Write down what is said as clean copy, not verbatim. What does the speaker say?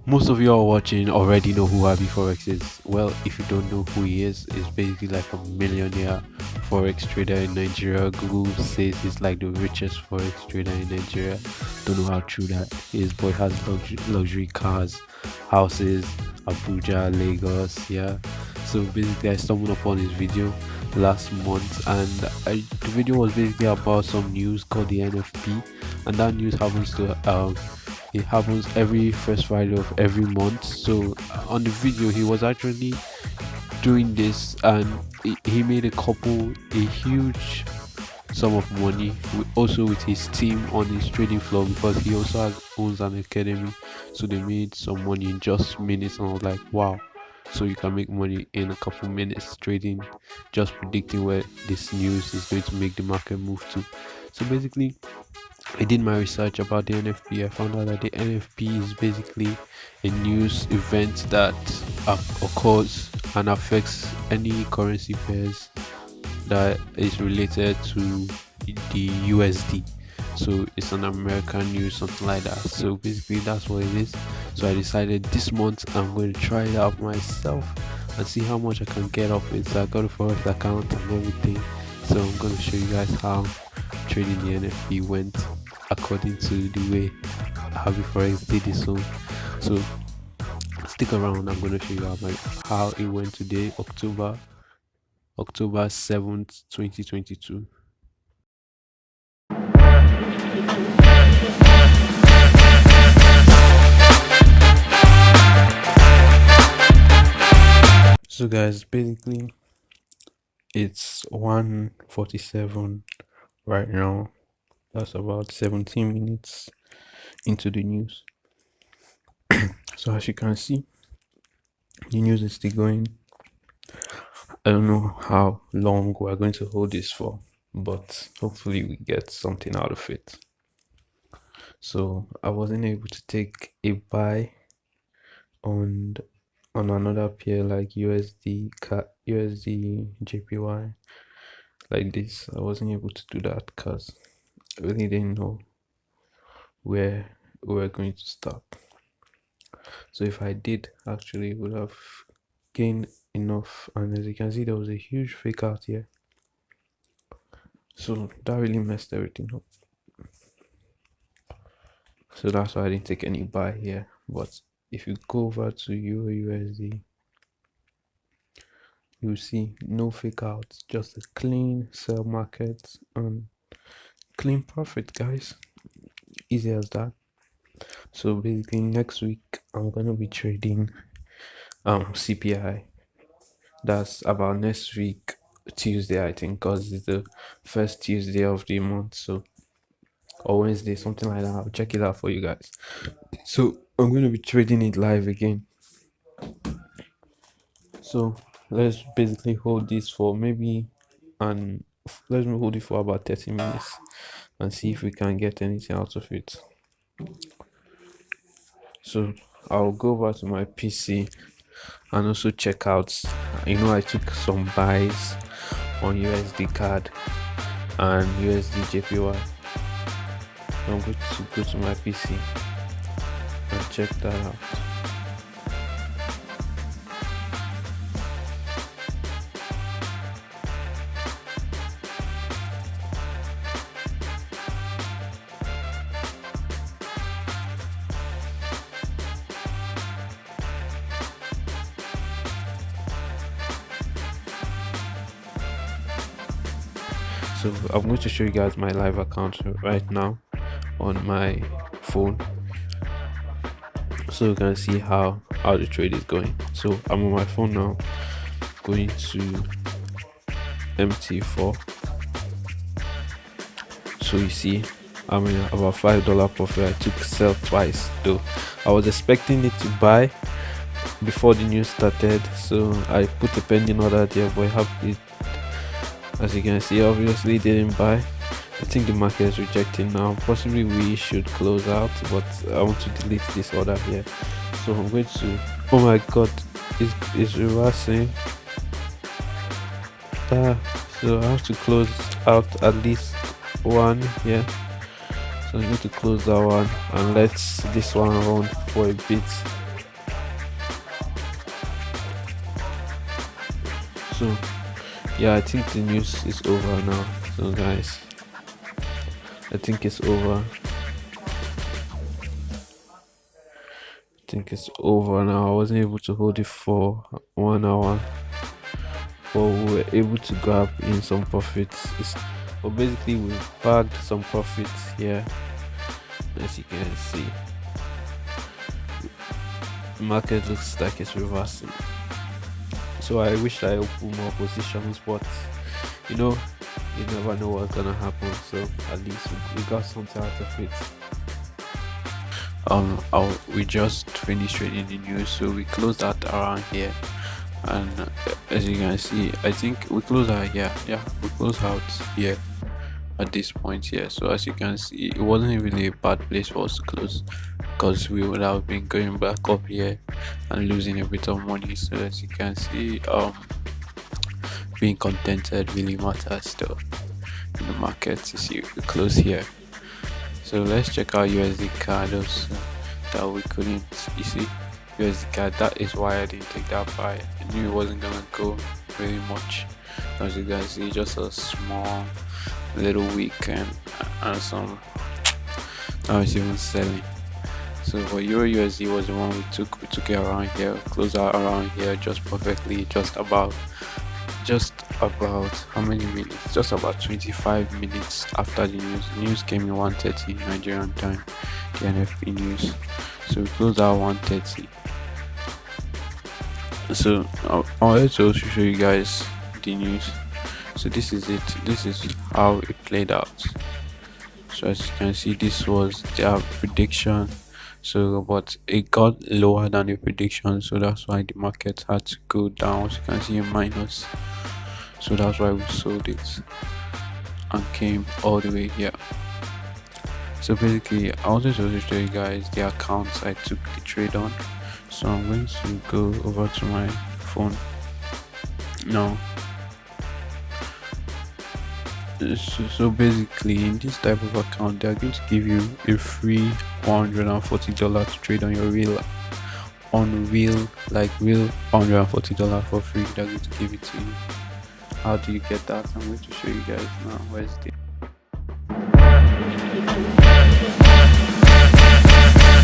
Most of you are watching already know who Abby Forex is. Well, if you don't know who he is, he's basically like a millionaire forex trader in Nigeria. Google says he's like the richest forex trader in Nigeria. Don't know how true that is, but he has luxury cars, houses, Abuja, Lagos. Yeah. So basically, I stumbled upon his video last month, and the video was basically about some news called the NFP, and that news happens to it happens every first Friday of every month. So on the video, he was actually doing this, and he made a huge sum of money. Also with his team on his trading floor, because he also owns an academy. So they made some money in just minutes, and I was like, wow. So you can make money in a couple minutes trading, just predicting where this news is going to make the market move to. So basically, I did my research about the NFP. I found out that the NFP is basically a news event that occurs and affects any currency pairs that is related to the USD. So it's an American news, something like that. So basically, that's what it is. So I decided this month I'm going to try it out myself and see how much I can get off it. So I got a Forex account and everything. So I'm going to show you guys how trading the NFP went according to the way Happy Forex did it. So stick around. I'm going to show you how it went today, October 7th, 2022. So guys, basically it's 1:47 right now. That's about 17 minutes into the news. So as you can see, the news is still going. I don't know how long we're going to hold this for, but hopefully we get something out of it. So I wasn't able to take a buy on another pair like USD JPY like this. I wasn't able to do that because I really didn't know where we were going to stop. So if I did, actually would have gained enough. And as you can see, there was a huge fake out here. So that really messed everything up. So that's why I didn't take any buy here. But if you go over to Euro USD, you see no fake outs, just a clean sell market and clean profit, guys. Easy as that. So basically next week I'm gonna be trading CPI. That's about next week Tuesday, I think, because it's the first Tuesday of the month. So or Wednesday, something like that. I'll check it out for you guys. So I'm going to be trading it live again. So let's basically hold this for maybe and let's hold it for about 30 minutes and see if we can get anything out of it. So I'll go over to my PC and also check out. I took some buys on USD card and USD JPY. So I'm going to go to my PC and check that out. So I'm going to show you guys my live account right now on my phone, so you can see how the trade is going. So I'm on my phone now, going to MT4. So you see I'm in about $5 profit. I took sell twice though. I was expecting it to buy before the news started, so I put a pending order there, but I have it. As you can see, obviously didn't buy. I think the market is rejecting now. Possibly we should close out, but I want to delete this order here. So I'm going to, oh my god, it's reversing. So I have to close out at least one here. So I'm going to close that one and let this one run for a bit. So yeah, I think the news is over now. So guys, I think it's over. I think it's over now. I wasn't able to hold it for 1 hour, but we were able to grab in some profits. But basically, we bagged some profits here, as you can see. The market looks like it's reversing. So I wish I opened more positions, but you know, you never know what's gonna happen. So at least we got something out of it. We just finished reading the news, so we closed out around here, and as you can see, I think we closed out here. Yeah, we closed out here at this point here. So as you can see, it wasn't really a bad place for us to close, because we would have been going back up here and losing a bit of money. So as you can see, being contented really matters though in the market. You see, we close here. So let's check out USD candles that we couldn't. You see, USD card. That is why I didn't take that buy. I knew it wasn't gonna go very much. As you guys see, just a small little week and some. Now it's even selling. So for Euro USD was the one we took. We took it around here, closed out around here, just perfectly, just about how many minutes? Just about 25 minutes after the news came in 1:30 Nigerian time, the NFP news. So we closed out 1:30. So I wanted to also show you guys the news. So this is it. This is how it played out. So as you can see, this was their prediction. So but it got lower than the prediction, so that's why the market had to go down. As you can see, a minus. So that's why we sold it and came all the way here. So basically, I wanted to also show you guys the accounts I took the trade on. So I'm going to go over to my phone now. So basically, in this type of account, they're going to give you a free $140 to trade on your real $140 for free. They're going to give it to you. How do you get that? I'm going to show you guys now. Where's the